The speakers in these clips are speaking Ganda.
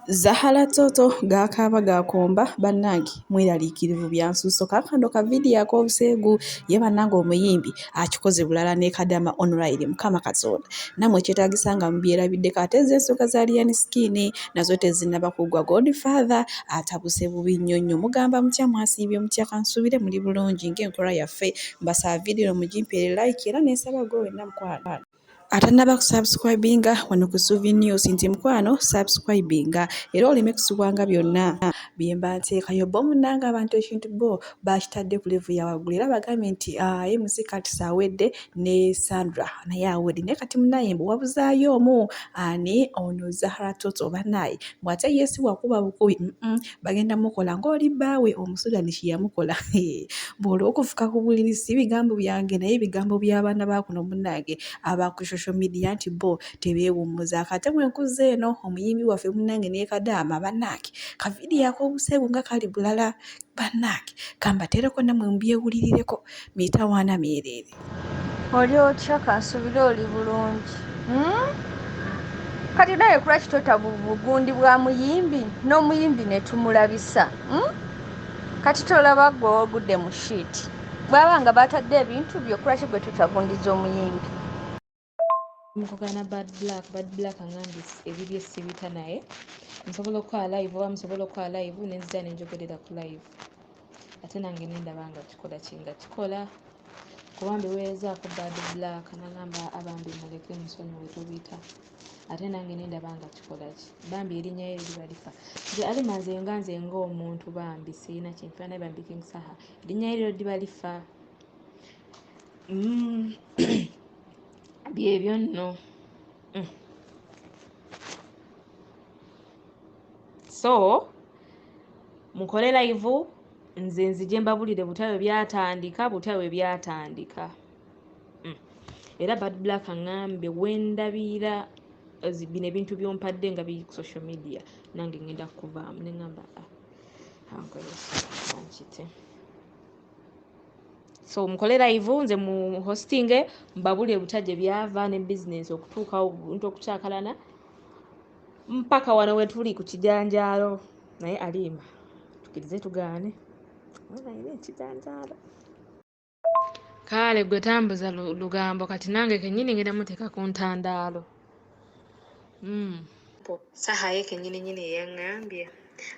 Zahala toto gakaba gakomba bannange mweraliikirivu byansuso kakando ka video akobusegu ye bannange Omuyimbi akikoze bulala ne Kadama online mukama katonda namwe kyetagisanga mubyerabidde kateze ensoka za Lion Skin nazo tezinaba kugwa Godfather atabuse bubi nnyonnyo mugamba mutya mwasibye mutya kansubire muri bulungi ng'enkola yaffe mbasa video mugimpere like era nesaba go wenna mukwano atanaba kusubscribinga wano ku Suvi News nti mukwano subscribinga era oleme kusubwanga byonna byemba nteekayo bo munnanga abantu ekintu bo bakitadde ku level ya waggulu era bagambye nti MC kati saawedde ne Sandra naye awedde naye kati munnaye mbu wabuzaayo omu ani ono Zahara Toto bannaye bw'ate yeesibwa kuba bukubi bagenda mukola ng'oli bbaawe omusudani kye yamukola bw'olwo okufuka ku buliri si bigambo byange naye bigambo by'abaana ba kuno munnange aba ku social media nti bo tebeewummuza akate mwenkuze eno omuyimbi waffe munnange ne Kadama bannange ka video akobusegu nga kali bulala bannange kambatereko namwe mubyewulirireko mitawana myereere oli otya kansubire oli bulungi kati naye kulaki tota bugundi bwa muyimbi n'omuyimbi ne tumulabisa kati tolaba gwe ogudde mu shiiti bw'abanga batadde ebintu byo kulaki gwe tutagundiza omuyimbi mukogana bad black angambi ebibye sibita naye nsobola okukola live oba musobola okukola live nenzija nenjogerera ku live ate nange nendabanga kikola kinga kikola kubambi weezaako bad black nagamba abambi muleke musonyi wetubita ate nange nendabanga kikola ki bambi erinnya ye liba lifa nze alimanze nganze ng'omuntu bambi sirina kyempiwa naye bambi King Saha erinnya ye lyo liba lifa byebyo nno so mukole live nze nzije mbabulire butawe byatandika era bad black angambe wendabira bino ebintu byompadde nga biri ku social media nange ngenda kuvaamu nengamba nkite so mukole live nze mu hosting mbabulire butaje byava ne business okutuuka obuntu okukyakalana mpaka wano wetuli ku kijanjaalo naye alimba tukirize tugaane naye ekijanjaalo kale gwe tambuza lugambo kati nange kenyini ngenda muteeka ku ntandaalo Saha ye kenyini nyini yaŋŋambye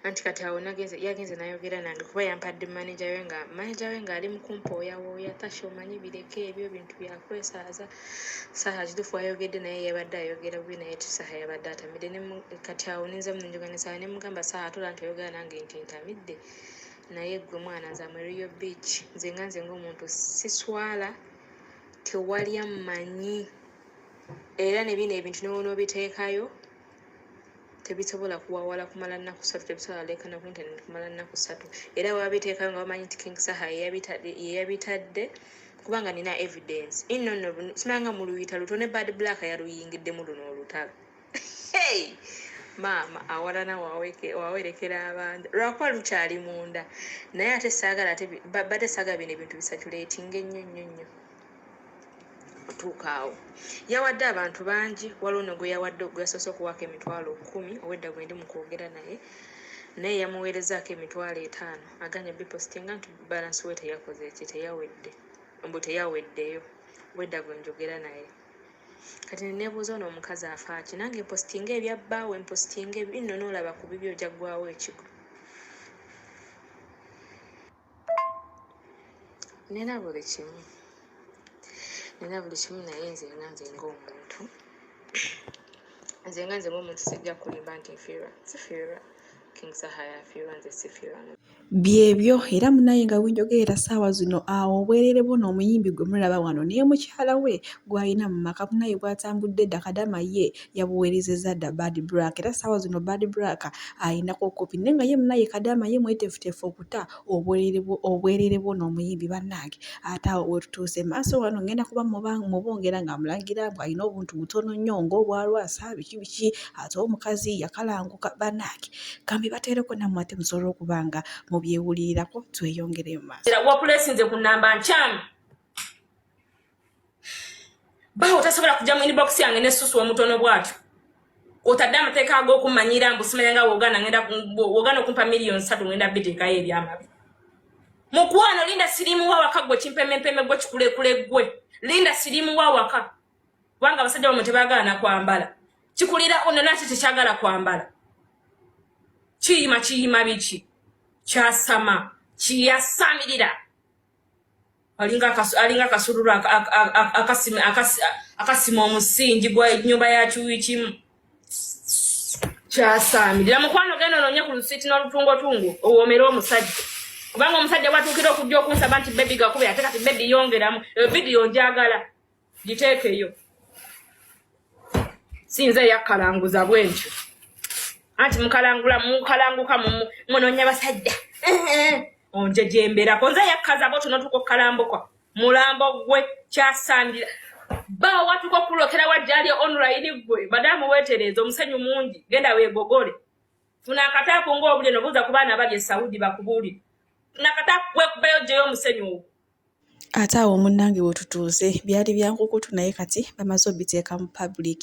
anti kati awo yagenze nayogera nange kuba yampadde manager we ng'ali mu kumpooyawooya tasha omanyi bireke ebyo bintu byakwesaaza Saha kituufu ayogedde naye yabadde ayogera bubi naye Saha yabadde atamidde kati awo ninza munjoganisaa ne mugamba Saha tola nti oyogera nange nti ntamidde naye gwe mwana nze Rio Beach nze ng'omuntu siswala tewali ammanyi era ne bino ebintu n'obiteekayo tebisobola kuwawala kumala nnaku 3 tebisobola leekana ku internet kumala nnaku 3 era wabiteekayo nga bamanyi nti King Saha yeyabitadde kubanga nina evidence innono simanga mu luyita luto ne bad black yaluyingiddemu luno olutalo hey maama awalana wawerekera abantu lwakuba lukyali munda naye ate saagala badde saagala bino ebintu bisatulatinga ennyo otuukaawo yawadde abantu bangi waliwo no gwe yawadde gweyasoose okuwaako emitwalo 10 owedda gwe ndi mu kwogera naye yamuweerezaako emitwalo 5 aganya bipostinga nti balance we teyakoze eki teyaweddeyo wedda gwe njogera naye kati nebuuza ono omukazi afaaki nange postinga ebyabbaawe postinga bino noolaba ku bibyo ojja ggwawo ekigo nina buli kimu naye nze ng'omuntu sijja kulimba nti nfiirwa sifiirwa King Saha yafiirwa nze sifiirwa byebyo era munaye nga winjogerera ssaawa zino awo obwerere bwono omuyimbi gwe mulaba wano naye mukyala we gw'alina mu maka munaye bw'atambudde dda Kadama ye yabuweerezezza dda bad black era ssaawa zino bad black ayinako kopi naye nga ye munaye Kadama ye mweteefuteefu okuta obwerere bwono omuyimbi bannange ate awo wetutuuse maaso wano ngenda kuba mubongera nga mulagira mbu alina obuntu butono nnyo ng'obwalwasa biki ate omukazi yakalanguka bannange kambi bateereko nammwe ate musobola okubanga mubyewulirirako tweyongere mu maaso wakulesinze ku namba nkyami bawo tasobola kujja mu inbox yange n'essusu omutono bwatyo otadde amateeka ag'okumanyira mbu simanyanga wogana okumpa miliyoni 3 ngenda biteekayo ebyamabi mukwano linda sirimu wa waka gwe kimpemempeme gwe kikulekule gwe linda sirimu wa waka kubanga abasajja bamwe tebaagala kwambala kikulira ono nati tekyagala kwambala kiyima biki kyasama kiyasamirira alinga kasululu akasima omusingi gwa nyumba ya kiwikimu kyasamirira mukwano genda ononye ku lusiti n'olutungotungo owomera omusajja kubanga omusajja bwatuukira okujja okunsaba nti bebi gakube ate kati bebi yongeramu vidiyo njagala giteekeyo sinze yakkalanguza bwentyo anti mukalanguka munonya basajja onje jemberako nze yakkaza bo tuno tukokalambuka mulambo gwe kyasandira ba watu ko kulokera wajjali online gwe madamu wetereza omusenyu mungi genda wegogole tunakataa kungo obule nobuza ku baana balye Saudi bakubuli tunakataa kwekubeyo je omusenyu ate awo munnange wetutuuze byali byankukutu naye kati bamaze obiteeka mu public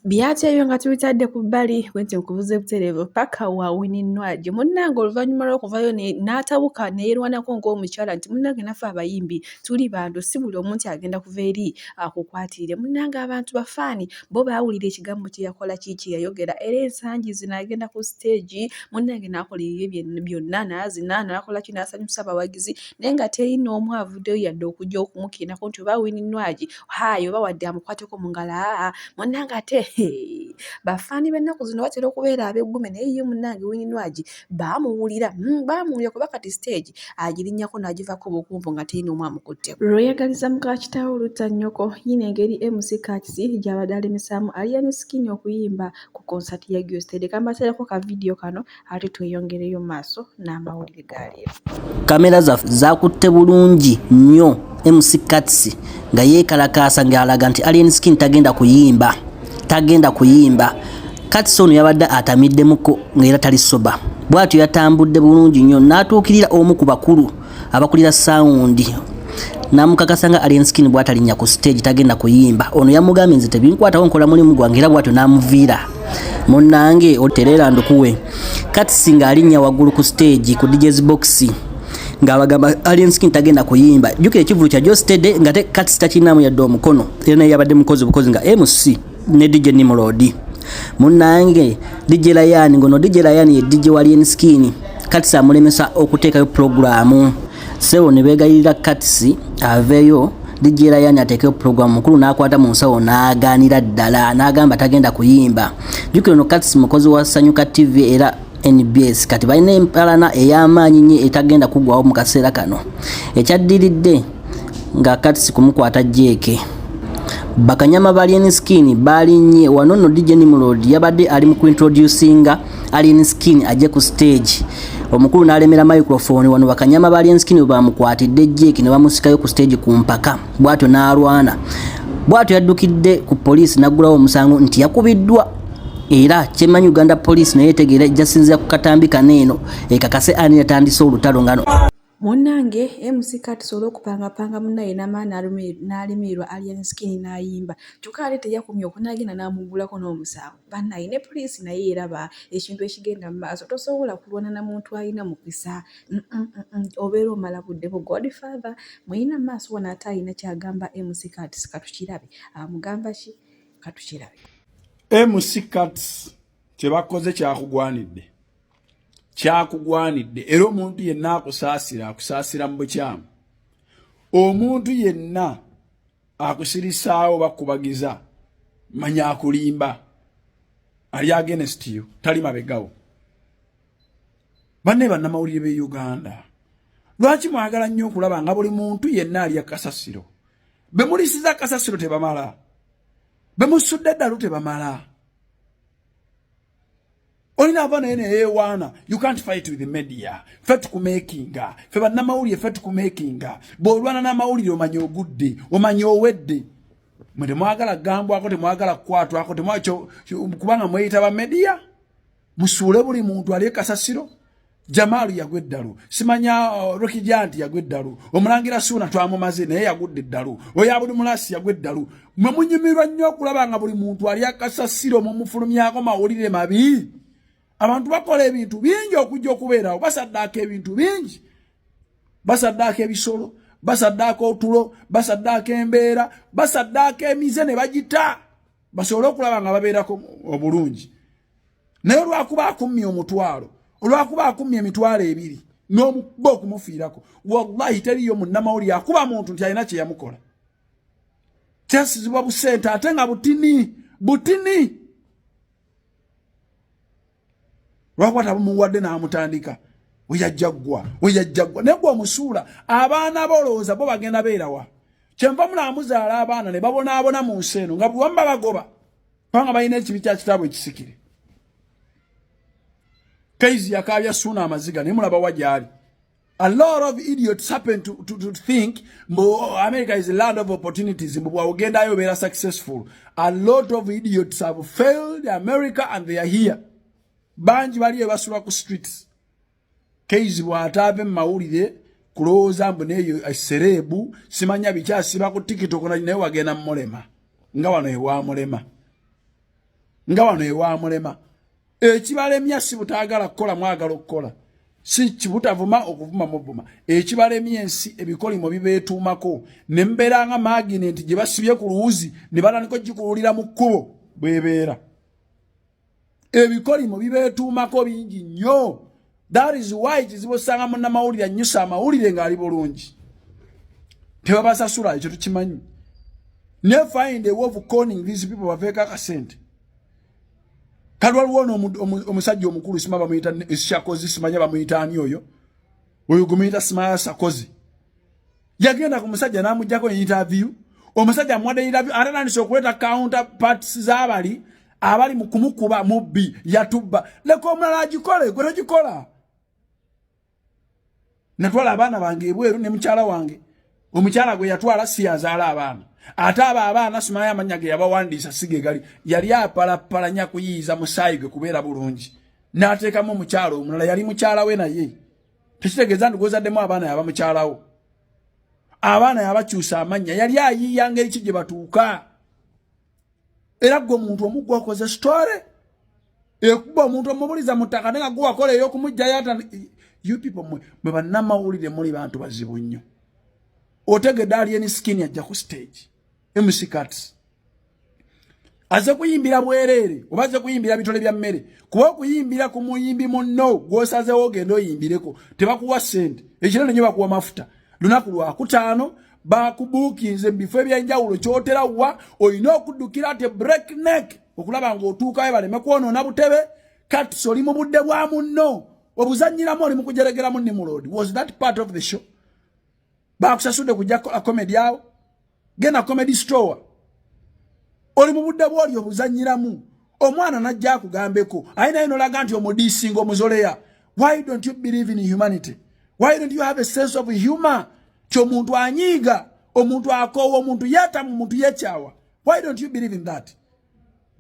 byatebyo nga tubitadde ku bbali wenti nkubuze butereevu paka wa Wininwaji munnange oluvannyuma lw'okuvayo n'atabuka neerwanako ng'omukyala nti munnange naffe abayimbi tuli bantu si buli omuntu agenda kuva eri akukwatire munnange abantu bafaani bo baawulira ekigambo kye yakola kiki yayogera era ensangi zino agenda ku stage munnange n'akola ebyo byonna n'azina n'akola ki n'asanyusa abawagizi naye nga teri n'omu avuddeyo yadde okujja okumukiinako nti oba Wininwaji hayi oba wadde amukwateko mu ngalo munnange ate bafaani b'ennaku zino batera okubeera ab'eggume naye ye munnange Wininwaji baamuwulira kuba kati stage agirinnyako n'agivako obukumvu nga terina omu amukutteko lweyagaliza muka kitaawe oluttannyoko yino engeri MC Katsi gy'abadde alemisaamu Alien Skin okuyimba ku konsati ya Gyostede kambatereko ka vidiyo kano ate tweyongereyo maaso n'amawulire galeero kamera zaffe zakutte bulungi nnyo MC Katsi nga yeekalakaasa ng'alaga nti Alien Skin tagenda kuyimba Katsi ono yabadde atamiddemuko ng'era tali soba bw'atyo yatambudde bulungi nnyo n'atuukirira omu ku bakulu abakulira sawundi n'amukakasa nga Alien Skin bw'atalinnya ku stage tagenda kuyimba ono yamugambye nze tebinkwatawo nkola mulimu gwange era bw'atyo n'amuviira munnange oterera ndukuwe Katsi ng'alinnya waggulu ku stage ku DJ's box ng'abagamba Alien Skin tagenda kuyimba jjukira ekivulu kya Gyostede nga Katsi takinaamu yadde omukono era naye yabadde mukozi bukozi nga MC ne DJ Nimrod munnange DJ Ryan ngono DJ Ryan ye DJ wa Alien Skin Katsi amulemesa okuteekayo programu sewo ne beegayirira Katsi aveyo DJ Ryan ateekayo programu mukulu n'akwata mu nsawo n'agaanira ddala n'agamba tagenda kuyimba jjukira no Katsi mukozi wa Sanyuka TV era NBS kati balina empalana ey'amaanyi nnyo etagenda kugwawo mu kaseera kano ekyaddiridde nga Katsi kumukwata jeeke bakanyama ba Alien Skin balinnye wano no DJ Nimrod yabadde ali mu kuintroducinga Alien Skin ajje ku stage omukulu n'alemera microphone wano bakanyama ba Alien Skin bamukwatidde jeeke ne bamusikayo ku stage ku mpaka bw'atyo n'alwana bw'atyo yaddukidde ku poliisi n'aggulawo omusango nti yakubiddwa era kyemanyi Uganda police naye tegeera ejjasinzira ku katambi kaneeno ekakase ani yatandise olutalo ngano munnange MC Katsi olw'okupangapanga munnaye n'amaani n'alimirwa Alien Skin n'ayimba kyokka ate teyakumya okunaagenda n'amuggulako n'omusango bannaye ne poliisi naye eraba ekintu ekigenda mu maaso tosobola kulwana na muntu alina mukisa obeera omala budde bu Godfather muyina mu maaso wano ate alina kyagamba MC Katsi katukirabe amugamba ki katukirabe MC Katsi kyebakoze kyakugwanidde era omuntu yenna akusaasira mu bukyamu omuntu yenna akusirisaawo bakubagiza manya akulimba ali against you tali mabegawo banne bannamawulire b'e Uganda lwaki mwagala nnyo okulaba nga buli muntu yenna ali akasasiro bemulisiza akasasiro tebamala bemusudde eddalu tebamala olina abana ene ewana you can't fight with the media fet kumakinga fe bannamawulire fet kumakinga bw'olwana n'amawulire omanya ogudde omanya owedde mwe temwagala gambwako temwagala kukwatwako temwakyo kubanga mweyita ba media musuule buli muntu ali ekasasiro Jamalu yagweddalu simanya Rokijanti yagweddalu omulangira Suna twamumaze naye yagudde eddalu oyabudu mulasi yagweddalu mwe munyimirwa nnyo okulaba nga buli muntu ali akasasiro mu mufulumyako mawulire mabi abantu bakola ebintu bingi okujja okubeerawo basaddaaka ebintu bingi basaddaaka ebisolo basaddaaka otulo basaddaaka embeera basaddaaka emize ne bagita basobole okulaba nga babeerako obulungi naye olwakuba akumya omutwalo olwakuba akumya emitwalo ebiri n'omukuba okumufiirako wallahi teriyo munnamawulire akuba muntu nti alina kye yamukola kyasizibwa busente ate nga butini lwakwata bumuwadde n'amutandika weyajjaggwa naye gwe omusuula abaana bolowooza bo bagenda beerawa kyenva mulaamuzaala abaana ne babonaabona mu nsi eno nga buli wamu babagoba kubanga balina ekibi kya kitaabwe ekisikire Kaizi yakabya Suna amaziga naye mulaba wajali. A lot of idiots happen to think America is a land of opportunities. Mbu were successful. A lot of idiots have failed America and they are here. Banji bali basula ku streets. Kaizi bwatave mawulire kuloza mbuneyo serebu simanya bikyasiba ku TikTok naye wagenda mulema. Nga wano ewa mulema. Ekibalemya si butagala kukola mwagala okukola si kibutavuma okuvuma mubuma ekibalemya ensi ebikolimo bibeetuumako ne mbeera nga magnet gye basibye ku luwuzi ne batandika gikululira mu kkubo bwebeera ebikolimo bibeetuumako bingi nnyo. That is why kizibu osanga munnamawulire annyusa amawulire ng'ali bulungi tebabasasula ekyo tukimanyi ne find a way of conning these people baveeko akasente. Kalwaliwo omusajja omukulu sima bamuyita Shakozi simanya bamuyita ani oyo gumuyita Smaya Sakozi yagenda ku musajja n'amuggyako interview omusajja amwadde interview atanandise okuleeta counterparts z'abali mu kumukuba mubbi yatubba leka omulala agikole gwe togikola. Natwala abaana bange ebweru ne mukyala wange omukyala gwe yatwala si yazaala abaana ate abaana Simaya amanya ge yabawandiisa sige gali yali apalapalanya kuyiiza musaayi gwe kubeera bulungi n'ateekamu omukyala omulala yali mukyala we naye tekitegeeza nti gwozaddemu abaana yaba mukyalawo abaana yabakyusa amanya yali ayiiya ngeri ki gye batuuka era gwe omuntu omugwa okoze story ekuba omuntu omubuliza mu ttaka nenga gwe wakola ey'okumugjayo ata you people mwe bannamawulire muli bantu bazibu nnyo otegedde Alien Skin ajja ku stage MC Cuts aze kuyimbira bwerere oba aze kuyimbira bitole bya mmere kuba okuyimbira ku muyimbi munno gwosazewo ogenda oyimbireko tebakuwa ssente ekirala nnyo bakuwa mafuta lunaku lwakutaano bakubuukinze mu bifo ebyenjawulo kyotera wa olina okuddukira ate break neck okulaba ng'otuukayo baleme kwonoona butebe Cuts oli mu budde bwa munno obuzannyiramu oli mu kujeregeramu Nimrod. Was that part of the show? Bakusasudde kujja comedy yao gena comedy store oli mu budde bw'oli obuzannyiramu omwana najja akugambeko ayina ino laga nti omudiisinga omuzoleya. Why don't you believe in humanity? Why don't you have a sense of humor? Ti omuntu anyiiga omuntu akoowa omuntu yeetamu omuntu yekyawa. Why don't you believe in that?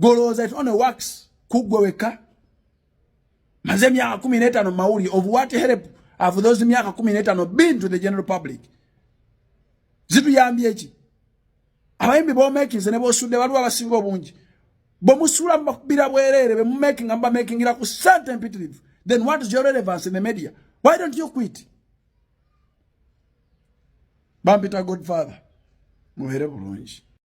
Golowooza it only works kuggwe wekka maze emyaka 15 mawulire of what help have those myaka 15 been to the general public? Zituyambye ki? Abayimbi b'omakinze ne b'osudde waliwo abasinga obungi bw'omusuula mubakubira bwereere be mumakinga mubamakingira ku ssente empitirivu. Then what is your relevance in the media? Why don't you quit? Bampita Godfather mubeere bulungi.